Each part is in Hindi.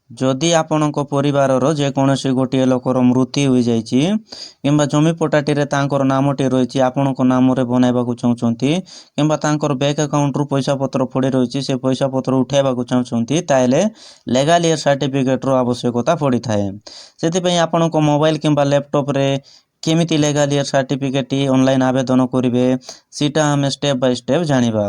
जदि आपणक परिवारर जेकोसी गोटे लोकर मृत्यु हो जाइछि किंबा जमी पट्टाटी तांकर नामटी रही आपणक नाम बनवाक चाहते किंबा तांकर बैंक अकाउंट रु पैसा पत्र पड़ी रही से पैसा पत्र उठाइबाक चाहते ताइले लीगल ईयर सर्टिफिकेट रो आवश्यकता पड़ी थाए। से आपणक मोबाइल किंबा लैपटॉप रे केमिति लीगल ईयर सर्टिफिकेट ऑनलाइन आवेदन करेंगे सीटा आम स्टेप बाय स्टेप जानिबा।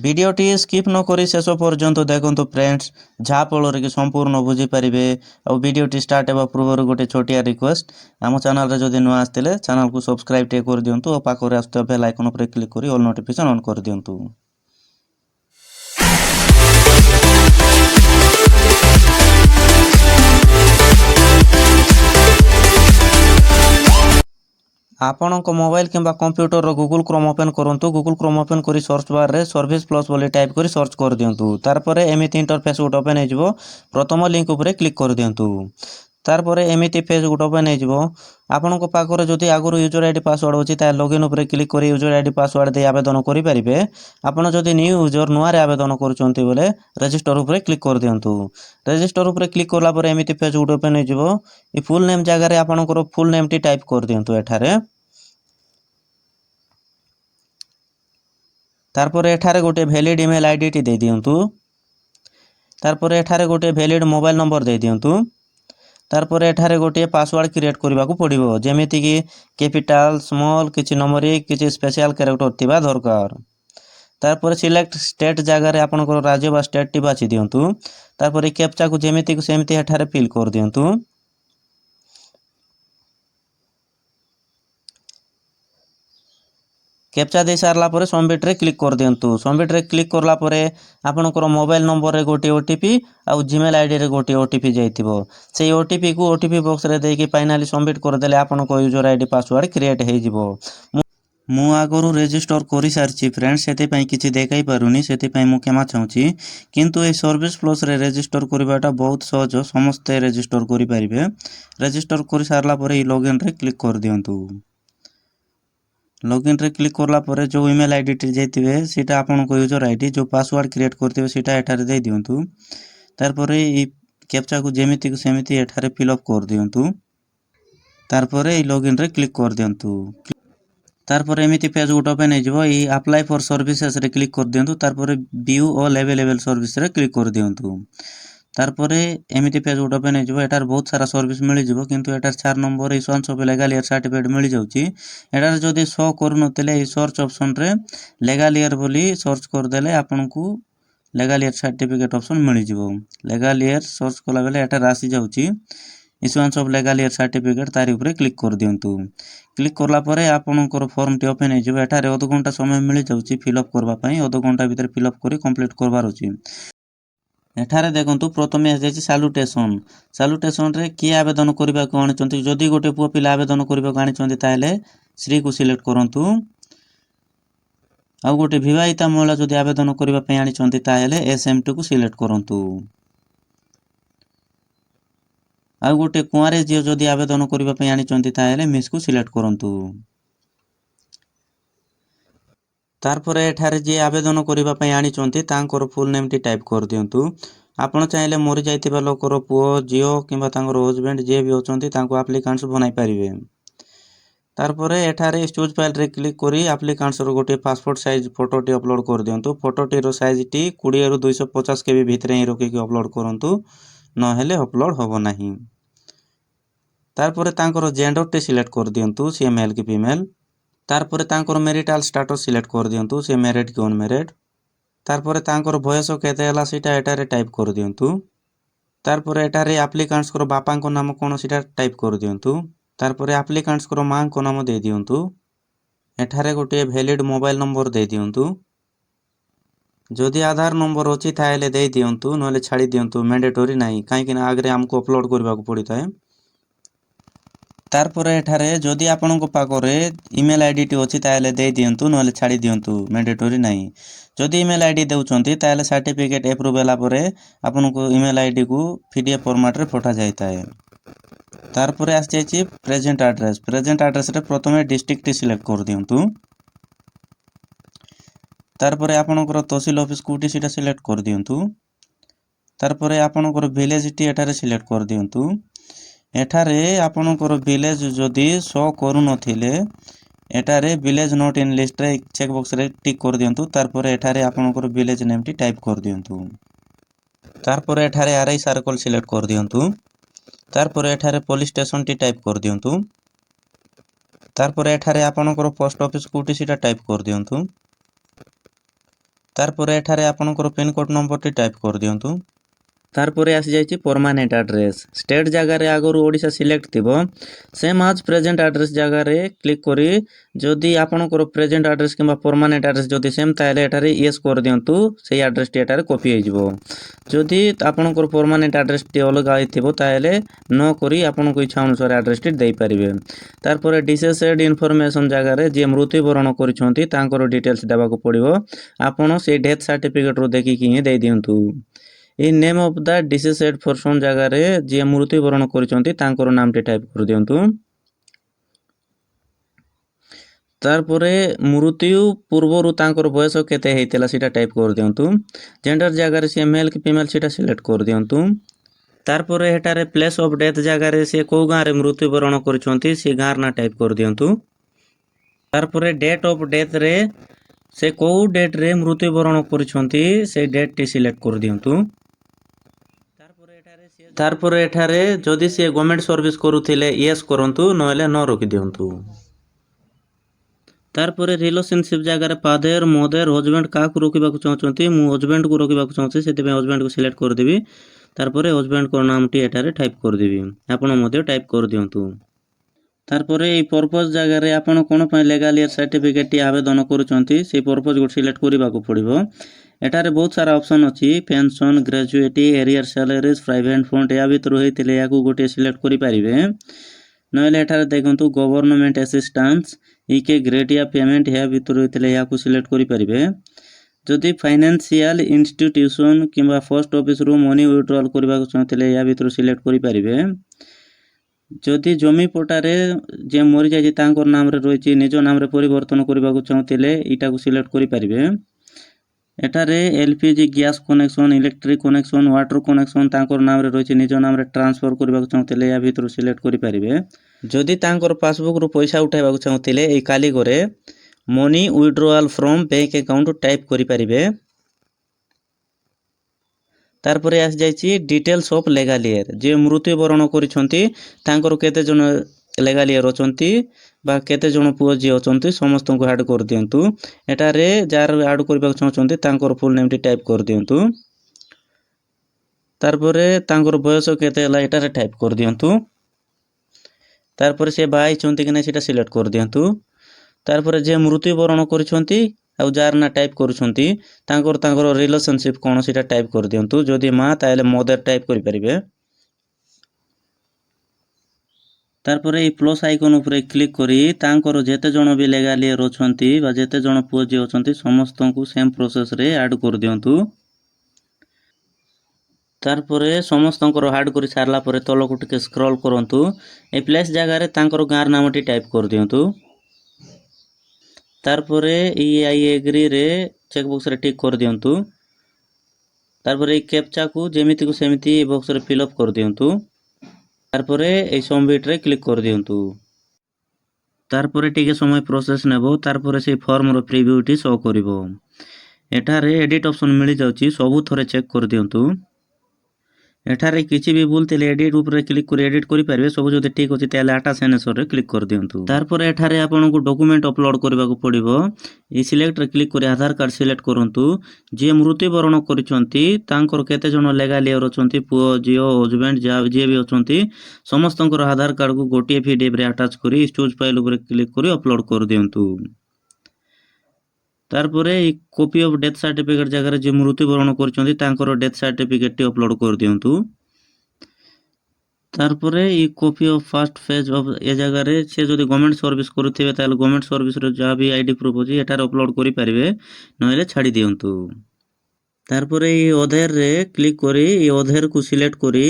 वीडियोटी स्किप न करी शेष पर्यंत देखंतु फ्रेंड्स जहाँफल कि संपूर्ण बुझी पारे। और वीडियोटी स्टार्ट होगा पूर्व गोटे छोटिया रिक्वेस्ट आम चैनल रे जदि नुआ आसते चैनल को सब्सक्राइब टे कर दिंतु और पाखरे आसुवा बेल आइकन पर क्लिक करी ऑल नोटिफिकेशन ऑन कर दिंतु। आपणक मोबाइल किंबा कंप्यूटर रो गूगल क्रोम ओपन करंतु। गूगल क्रोम ओपन करी सर्च बार रे सर्विस प्लस बोली टाइप करी सर्च कर दिंतु। तारपरे एमिति इंटरफेस गोटे ओपन हो प्रथम लिंक उपरे क्लिक कर दिंतु। तारपरे एमिति पेज गोटे ओपन हो आपणक पाखरे जदि आगुरी यूजर आईडी पासवर्ड अछि ता लॉगिन उपरे क्लिक करी यूजर आईडी पासवर्ड दे आवेदन करि परिबे। आपण जदि न्यू यूजर नुआ रे आवेदन करूचंती बोले रजिस्टर उपरे क्लिक कर दिंतु। रजिस्टर उपरे क्लिक करला परे एमिति पेज गोटे ओपन हो ई फुल नेम जगह रे आपणकर फुल नेम टी टाइप कर दिंतु एठारे। तारपरे एठारे गोटे वैलिड ईमेल आईडी टी दे दियंतु। तारपरे एठारे गोटे वैलिड मोबाइल नंबर दे दियंतु। तारपरे एठारे गोटे पासवर्ड क्रिएट करबा को पड़िबो जेमिति कि कैपिटल स्मॉल किछि नंबरिक किछि स्पेशल कैरेक्टर थिबा दरकार। तारपरे सिलेक्ट स्टेट जगह रे आपनकर राज्य बा स्टेट टी बाछि दियंतु। तारपरे कैप्चा को जेमिति को सेमिति एठारे फिल कर दियंतु। कैप्चा दे सारला परे सबमिट रे क्लिक कर दियंतु। सबमिट रे क्लिक करला परे आपनकर मोबाइल नंबर रे गोटे ओटीपी आउ जीमेल आईडी रे गोटे ओटीपी जाइतिबो। सेही ओटीपी को ओटीपी बॉक्स रे देकी फाइनली सबमिट कर देले आपनको यूजर आईडी पासवर्ड क्रिएट हे जिवो। मु आगरु रजिस्टर करि सारछि फ्रेंड्स सेते पई किछि देखाई पारुनी सेते पई मु क्षमा चाहूछि किंतु ए सर्विस प्लस रे रजिस्टर करबाटा बहुत सहज समस्त रजिस्टर करि परिबे। रजिस्टर करि सारला परे लॉगिन रे क्लिक कर दियंतु। लॉगिन रे क्लिक करला परे जो ईमेल आईडी टी जेतिबे सेटा आपनको यूजर आईडी जो पासवर्ड क्रिएट करथिबे सेटा एठारे दे दियंतु। तार परे ई कैप्चा को जेमिति को सेमिति एठारे फिल अप कर दियंतु। तार परे ई लॉगिन रे क्लिक कर दियंतु। तार परे एमिति पेज गोटे ओपन हे जिवो ई अप्लाई फॉर सर्विसेज रे क्लिक कर दियंतु। तार परे व्यू ऑल अवेलेबल सर्विस रे क्लिक कर दियंतु। तार परे एमिति पेज गोटे ओपन हे जिवो एटार बहुत सारा सर्विस मिलि जिवो किंतु एटार 4 number issuance of legal heir certificate मिलि जाउची। एटार जदि शो करू नथिले ई सर्च ऑप्शन रे लीगल ईयर बोली सर्च कर देले आपनकू लीगल ईयर सर्टिफिकेट ऑप्शन मिलि जिवो। लीगल ईयर सर्च कला बेले एटार आसी जाउची issuance of legal heir certificate तारि उपरे क्लिक कर दियंतु। क्लिक करला परे आपनकर फॉर्म टी ओपन हे जिवो एटारे आधा घंटा समय मिलि जाउची फिल अप करबा पई आधा घंटा भीतर फिल अप करी कंप्लीट करबार अछि। एठारे देखंतु प्रथमे आसी सैल्यूटेशन सैल्यूटेशन रे की आवेदन करबा को आनिचंती जदि गोटे पुओ पिला आवेदन करबा को आनिचंती ताले श्री को सिलेक्ट करंतु। आ गोटे विवाहिता महिला जदि आवेदन करबा पई आनिचंती ताले एसएम2 को सिलेक्ट करंतु। आ गोटे कुआरे जियो जदि आवेदन करबा पई आनिचंती ताले मिस को सिलेक्ट करंतु। तार परे एठारे जे आवेदन करबा पई आनिचंती तांकर फुल नेम टी टाइप कर दियंतु। आपण चाहिले मरि जाइतिबा लोकर पुओ जियो किंबा तांकर हस्बैंड जे भी होचंती तांको एप्लिकेंट्स बनाई परिबे। तार परे एठारे चूज फाइल रे क्लिक करी एप्लिकेंट्स रो गोटे passport size photo T upload कर दियंतु। फोटो टी रो साइज टी 20 रु 250 केबी भितरे ही रखि के अपलोड करंतु न हेले अपलोड होबो नाही। तार परे तांकर जेंडर टी सिलेक्ट कर दियंतु से मेल कि फीमेल। तार परे तांकर मैरिटल स्टेटस सिलेक्ट कर दियंतु से मैरिड कि अनमैरिड। तार परे तांकर बयस केते हला सेटा एटारे टाइप कर दियंतु। तार परे एटारे एप्लिकेंट्स को बापा को नाम कोन सेटा टाइप कर दियंतु। तार परे एप्लिकेंट्स को मां को नाम दे दियंतु। एठारे गोटे वैलिड मोबाइल नंबर दे दियंतु। जदि आधार नंबर अछि ताहेले दे दियंतु नले छाडी दियंतु मैंडेटरी नाही काहे कि आगरे हमको अपलोड करबा को पड़ी थाए। तार परे एठारे जदि आपनको पाखरे ईमेल आईडी टी अछि ताहेले दे दियंतु नले छाडी दियंतु मैंडेटरी नाही। जदि ईमेल आईडी देउचंती ताहेले सर्टिफिकेट अप्रूव होला परे आपनको ईमेल आईडी को पीडीएफ फॉर्मेट रे पठा जायताय। तार परे आसी जायछि प्रेजेंट एड्रेस। प्रेजेंट एड्रेस रे प्रथमे डिस्ट्रिक्ट टी सिलेक्ट कर दियंतु। तार परे आपनकर तहसील ऑफिस कोठी सेटा सिलेक्ट कर दियंतु। तारपरे आपणकर विलेज टी एठारे सिलेक्ट कर दियंतु। एठारे आपणकर विलेज जदि शो करू नथिले एठारे विलेज नॉट इन लिस्ट रे चेक बॉक्स रे टिक कर दियंतु। तारपरे एठारे आपणकर विलेज नेम टी टाइप कर दियंतु। तारपरे एठारे आरआई सर्कल सिलेक्ट कर दियंतु। तारपरे एठारे पुलिस स्टेशन टी टाइप कर दियंतु। तारपरे एठारे आपणकर पोस्ट ऑफिस कोटी सीटा टाइप कर दियंतु। तारपरे एठारे आपणकर pin code number T type कर दियंतु। तारपरे आसी जाइछि परमानेंट एड्रेस। स्टेट जगह रे आगरु ओडिशा सिलेक्ट थिबो सेम आज प्रेजेंट एड्रेस जगह रे क्लिक करी जदि आपणकर प्रेजेंट एड्रेस किबा परमानेंट एड्रेस जदि सेम ताले एठारे यस कर दियंतु। सेही एड्रेस टी एठारे कॉपी होई जिवो। जदि आपणकर परमानेंट एड्रेस टी अलग आइ थिबो ताले न करी आपनको इच्छा अनुसार एड्रेस टी देई परिबे। तारपरे डिसेसेड इन्फॉर्मेशन जगह रे जे मृत्युवरण करिसंती तांकर डिटेल्स देबाको पड़िबो। आपण से डेथ सर्टिफिकेट रो देखि कि देई दियंतु। इ नेम ऑफ द डिसेसेड पर्सन जगह रे जे मृत्युवरण करिसंती तांकर नाम टी टाइप कर दियंतु। तारपरे मृत्यु पूर्वरु तांकर बयस केते हेतिला सेटा टाइप कर दियंतु। जेंडर जगह रे से मेल कि फीमेल सेटा सिलेक्ट कर दियंतु। तारपरे हेटारे प्लेस ऑफ डेथ जगह रे से को गां रे मृत्युवरण करिसंती से गां ना टाइप कर दियंतु। तारपरे डेट ऑफ डेथ रे से को डेट रे मृत्युवरण करिसंती से डेट टी सिलेक्ट कर दियंतु। तारपरे एठारे जदि से गवर्नमेंट सर्विस करूथिले यस करंतु नहेले न रोकि दियंतु। तारपरे रिलेशनशिप जगह रे फादर मदर हस्बैंड काकु रोकिबाकु चाहचंती मु हस्बैंड को रोकिबाकु चाहची सेते पे हस्बैंड को सिलेक्ट कर देबी। तारपरे हस्बैंड को नाम टी एठारे टाइप कर देबी। आपण मध्ये टाइप कर दियंतु। तारपरे ए पर्पस जगह रे आपण कोन पय लीगल ईयर सर्टिफिकेट टी आवेदन करूचंती से पर्पस को सिलेक्ट करिबाकू पड़िबो। एटारे बहुत सारा ऑप्शन अछि pension gratuity arrear salaries private fund या भीतर होइतिले याकू गोटे सिलेक्ट करि परिबे। नहेले एटारे देखंतु गवर्नमेंट असिस्टेंस इके ग्रेड या पेमेंट या भीतर होइतिले याकू सिलेक्ट करि परिबे। जदि फाइनेंशियल इंस्टीट्यूशन किबा पोस्ट ऑफिस रो मनी विथड्रॉल करबाकू चाहतिले या भीतर सिलेक्ट करि परिबे। जदि जमी पटारे जे मरि जाय तांकर नाम रे रहिछि निज नाम रे परिवर्तन करबाकू चाहतिले इटा को सिलेक्ट करि परिबे। एटारे LPG gas connection electric connection water connection तांकर नाम रे रहिछि निज नाम रे ट्रांसफर करबाकू चाहतिले या भीतर सिलेक्ट करि परिबे। जदि तांकर पासबुक रो पैसा उठाइबाकू चाहतिले ए काली गरे money withdrawal from bank account type करि परिबे। तारपरे आस जाइछि डिटेल्स ऑफ लीगल ईयर जे मृत्युवरण करिसंती तांकर केते जन लीगल ईयर अछंती बा केते जन पुओ जी अछंती समस्त को ऐड कर दियंतु। एटारे जार ऐड करबा चाहचंती तांकर फुल नेम टी टाइप कर दियंतु। तारपरे तांकर बयस केते हला एटारे टाइप कर दियंतु। तारपरे से बाई चंती कि नै सेटा सिलेक्ट कर दियंतु। तारपरे जे मृत्युवरण करिसंती आउ जार ना टाइप करूछंती तांकर रिलेशनशिप कोन सेटा टाइप कर दियंतु। जदि मां ताले मदर टाइप करि परिबे। तारपरे ई प्लस आइकन ऊपर क्लिक करी तांकर जेते जण भी लीगल ईयर अछंती बा जेते जण पुओ जी अछंती समस्त को सेम प्रोसेस रे ऐड कर दियंतु। तारपरे समस्त को ऐड करि सारला परे तलको टिके स्क्रॉल करंतु। ए प्लेस जगह रे तांकर गार नाम टी टाइप कर दियंतु। तारपरे ई आई एग्री रे चेक बॉक्स रे टिक कर दियंतु। तारपरे ई कैप्चा को जेमिति को सेमिति ए बॉक्स रे फिल अप कर दियंतु। तारपरे ए सबमिट रे क्लिक कर दियंतु। तारपरे टिके समय प्रोसेस नेबो। तारपरे से फॉर्म रो प्रीव्यू टी शो करिवो। एठारे एडिट ऑप्शन मिली जाउची सबु थरे चेक कर दियंतु। एठारे किछि भी भूल तेले एडिट ऊपर क्लिक कर एडिट करि परिबे। सब जदि ठीक अछि तेले आटा सेनेसर रे क्लिक कर दियंतु। तारपरे एठारे आपन को डॉक्यूमेंट अपलोड करबाकू पड़िबो। ई सिलेक्ट रे क्लिक करी आधार कार्ड सिलेक्ट करंतु। जे मृत्युवरण करिसंती तांकर केते जण लीगल ईयर अछंती पुओ जियो हस्बैंड जे भी अछंती समस्तंकर आधार कार्ड को गोटिए पीडीएफ रे अटैच करी स्टोरेज फाइल ऊपर क्लिक करी अपलोड कर दियंतु। तारपरे ई कॉपी ऑफ डेथ सर्टिफिकेट जगह रे जे मृत्युवरण करिसंती तांकर डेथ सर्टिफिकेट टी अपलोड कर दियंतु। तारपरे ई copy of first phase of ए जगह रे से जदि गवर्नमेंट सर्विस करूथिबे ताले गवर्नमेंट सर्विस रे जा भी आईडी प्रूफ अछि एटार अपलोड करि परिबे नहेले छाडी दियंतु। तारपरे ई अधर रे क्लिक करी ई अधर को सिलेक्ट करी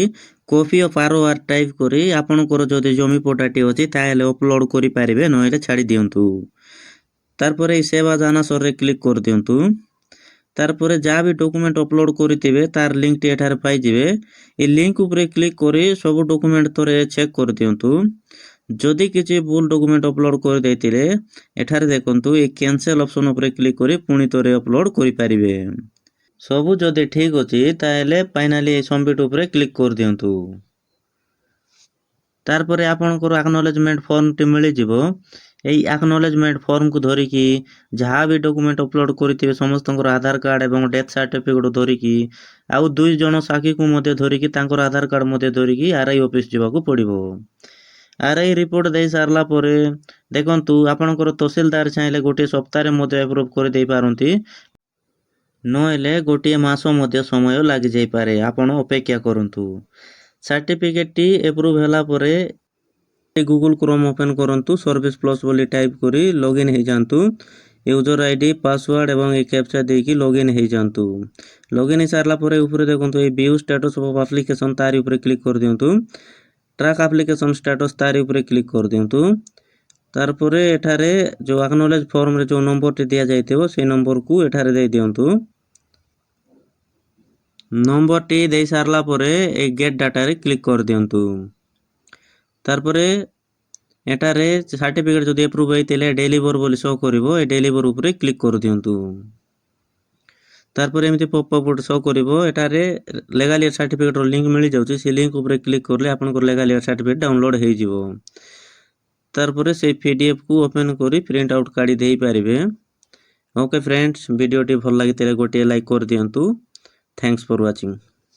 कॉपी ऑफ आरओआर टाइप करी आपनकर जदि जमी पटाटी अछि ताले अपलोड करि परिबे नहेले छाडी दियंतु। तारपरे ई सेव एज आंसर रे क्लिक कर दियंतु। ତାରପରେ ଯାହା ବି ଡକୁମେଣ୍ଟ ଅପଲୋଡ଼ କରିଥିବେ ତାର ଲିଙ୍କଟି ଏଠାରେ ପାଇଯିବେ। ଏ ଲିଙ୍କ ଉପରେ କ୍ଲିକ୍ କରି ସବୁ ଡକୁମେଣ୍ଟ ଥରେ ଚେକ୍ କରିଦିଅନ୍ତୁ। ଯଦି କିଛି ଭୁଲ ଡକୁମେଣ୍ଟ ଅପଲୋଡ଼ କରିଦେଇଥିଲେ ଏଠାରେ ଦେଖନ୍ତୁ ଏ କ୍ୟାନସେଲ୍ ଅପସନ୍ ଉପରେ କ୍ଲିକ୍ କରି ପୁଣି ଥରେ ଅପଲୋଡ଼ କରିପାରିବେ। ସବୁ ଯଦି ଠିକ୍ ଅଛି ତାହେଲେ ଫାଇନାଲି ଏ ସବମିଟ୍ ଉପରେ କ୍ଲିକ୍ କରିଦିଅନ୍ତୁ। ତାରପରେ ଆପଣଙ୍କର ଆକ୍ନୋଲେଜମେଣ୍ଟ ଫର୍ମଟି ମିଳିଯିବ। এই ଆକ୍ନୋଲେଜମେଣ୍ଟ ଫର୍ମକୁ ଧରିକି ଯାହା ବି ଡକୁମେଣ୍ଟ ଅପଲୋଡ଼ କରିଥିବେ ସମସ୍ତଙ୍କର ଆଧାର କାର୍ଡ଼ ଏବଂ ଡେଥ୍ ସାର୍ଟିଫିକେଟ୍ ଧରିକି ଆଉ 2 ଜଣ ସାକ୍ଷୀକୁ ମଧ୍ୟ ଧରିକି ତାଙ୍କର ଆଧାର କାର୍ଡ଼ ମଧ୍ୟ ଧରିକି ଆର୍ଆଇ ଅଫିସ୍ ଯିବାକୁ ପଡ଼ିବ। ଆର୍ଆଇ ରିପୋର୍ଟ ଦେଇ ସାରିଲା ପରେ ଦେଖନ୍ତୁ ଆପଣଙ୍କର ତହସିଲଦାର ଚାହିଁଲେ ଗୋଟିଏ ସପ୍ତାହରେ ମଧ୍ୟ ଆପ୍ରୁଭ୍ କରିଦେଇପାରନ୍ତି, ନହେଲେ ଗୋଟିଏ ମାସ ମଧ୍ୟ ସମୟ ଲାଗିଯାଇପାରେ। ଆପଣ ଅପେକ୍ଷା କରନ୍ତୁ। ସାର୍ଟିଫିକେଟଟି ଆପ୍ରୁଭ୍ ହେଲା ପରେ ଗୁଗଲ କ୍ରୋମ୍ ଓପେନ୍ କରନ୍ତୁ, ସର୍ଭିସ୍ ପ୍ଲସ୍ ବୋଲି ଟାଇପ୍ କରି ଲଗ୍ଇନ୍ ହେଇଯାଆନ୍ତୁ। ୟୁଜର ଆଇଡି ପାସୱାର୍ଡ଼ ଏବଂ এই କ୍ୟାପଚା ଦେଇକି ଲଗ୍ଇନ୍ ହେଇଯାଆନ୍ତୁ। ଲଗ୍ଇନ୍ ହେଇସାରିଲା ପରେ ଉପରେ ଦେଖନ୍ତୁ এই ଭିଉ ଷ୍ଟାଟସ୍ ଅଫ୍ ଆପ୍ଲିକେସନ୍ ତାରି ଉପରେ କ୍ଲିକ୍ କରିଦିଅନ୍ତୁ। ଟ୍ରାକ୍ ଆପ୍ଲିକେସନ୍ ଷ୍ଟାଟସ୍ ତାରି ଉପରେ କ୍ଲିକ୍ କରିଦିଅନ୍ତୁ। ତାରପରେ ଏଠାରେ ଯେଉଁ ଆକ୍ନୋଲେଜ୍ ଫର୍ମରେ ଯେଉଁ ନମ୍ବରଟି ଦିଆଯାଇଥିବ ସେଇ ନମ୍ବରକୁ ଏଠାରେ ଦେଇଦିଅନ୍ତୁ। ନମ୍ବରଟି ଦେଇ ସାରିଲା ପରେ এই ଗେଟ୍ ଡାଟାରେ କ୍ଲିକ୍ କରିଦିଅନ୍ତୁ। ତାରପରେ ଏଠାରେ ସାର୍ଟିଫିକେଟ୍ ଯଦି ଆପ୍ରୁଭ୍ ହେଇଥିଲେ ଡେଲିଭର ବୋଲି ଶୋ କରିବ, ଏ ଡେଲିଭର ଉପରେ କ୍ଲିକ୍ କରିଦିଅନ୍ତୁ। ତାରପରେ ଏମିତି ପପଅପ୍ ଗୋଟେ ଶୋ କରିବ। ଏଠାରେ ଲେଗାଲ୍ ଏଡ୍ ସାର୍ଟିଫିକେଟ୍ର ଲିଙ୍କ ମିଳିଯାଉଛି, ସେ ଲିଙ୍କ ଉପରେ କ୍ଲିକ୍ କଲେ ଆପଣଙ୍କର ଲେଗାଲ୍ ଏଡ୍ ସାର୍ଟିଫିକେଟ୍ ଡାଉନଲୋଡ଼ ହେଇଯିବ। ତାରପରେ ସେଇ ପିଡିଏଫକୁ ଓପେନ୍ କରି ପ୍ରିଣ୍ଟ ଆଉଟ୍ କାଢ଼ି ଦେଇପାରିବେ। ଓକେ ଫ୍ରେଣ୍ଡସ୍, ଭିଡ଼ିଓଟି ଭଲ ଲାଗିଥିଲେ ଗୋଟିଏ ଲାଇକ୍ କରିଦିଅନ୍ତୁ। Thanks for watching.